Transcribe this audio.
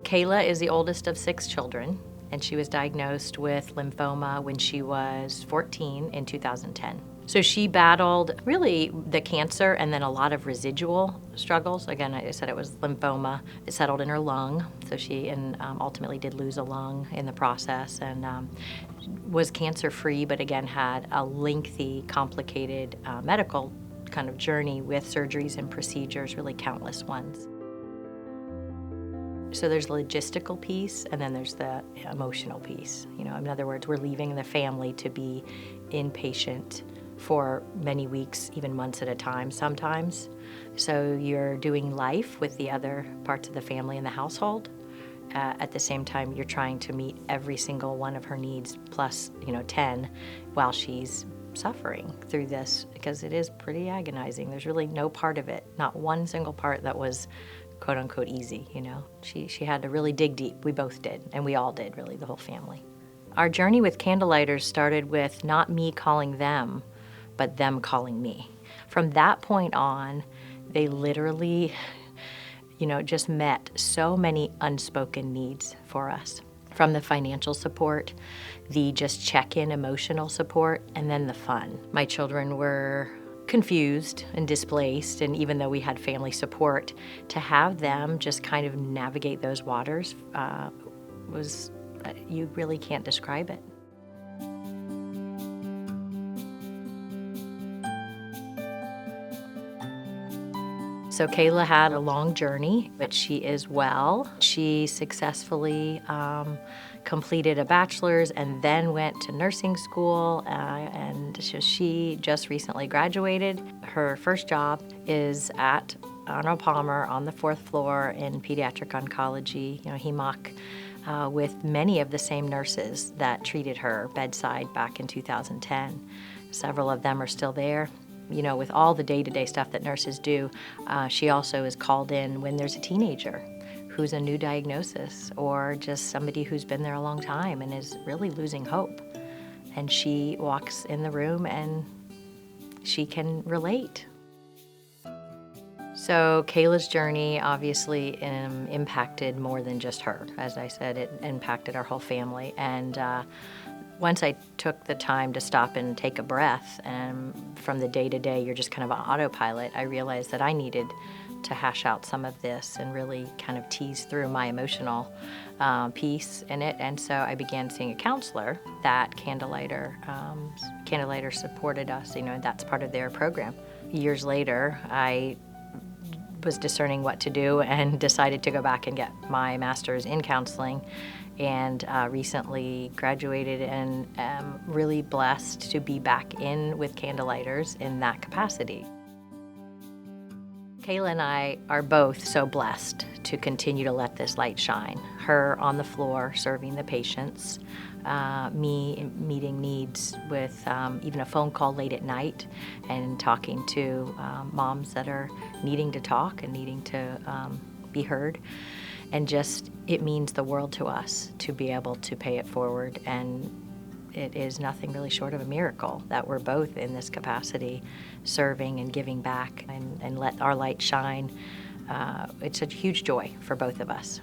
Kayla is the oldest of 6 children, and she was diagnosed with lymphoma when she was 14 in 2010. So she battled really the cancer and then a lot of residual struggles. Again, I said it was lymphoma. It settled in her lung, so she ultimately did lose a lung in the process, and was cancer-free, but again had a lengthy, complicated medical kind of journey with surgeries and procedures, really countless ones. So there's the logistical piece, and then there's the emotional piece. You know, in other words, we're leaving the family to be inpatient for many weeks, even months at a time sometimes. So you're doing life with the other parts of the family in the household. At the same time, you're trying to meet every single one of her needs, plus, 10, while she's suffering through this, because it is pretty agonizing. There's really no part of it, not one single part that was quote unquote easy, She had to really dig deep. We both did, and we all did, really, the whole family. Our journey with Candlelighters started with not me calling them, but them calling me. From that point on, they literally, just met so many unspoken needs for us. From the financial support, the just check-in emotional support, and then the fun. My children were confused and displaced, and even though we had family support, to have them just kind of navigate those waters was, you really can't describe it. So Kayla had a long journey, but she is well. She successfully completed a bachelor's and then went to nursing school, and so she just recently graduated. Her first job is at Arnold Palmer on the 4th floor in pediatric oncology, HEMOC, with many of the same nurses that treated her bedside back in 2010. Several of them are still there. With all the day-to-day stuff that nurses do, she also is called in when there's a teenager who's a new diagnosis, or just somebody who's been there a long time and is really losing hope. And she walks in the room and she can relate. So Kayla's journey obviously impacted more than just her. As I said, it impacted our whole family. And once I took the time to stop and take a breath, and from the day-to-day, you're just kind of on autopilot, I realized that I needed to hash out some of this and really kind of tease through my emotional piece in it. And so I began seeing a counselor that Candlelighters supported us, that's part of their program. Years later, I was discerning what to do and decided to go back and get my master's in counseling, and recently graduated, and am really blessed to be back in with Candlelighters in that capacity. Kayla and I are both so blessed to continue to let this light shine. Her on the floor serving the patients, me meeting needs with even a phone call late at night and talking to moms that are needing to talk and needing to be heard. And just, it means the world to us to be able to pay it forward, and it is nothing really short of a miracle that we're both in this capacity, serving and giving back and let our light shine. It's a huge joy for both of us.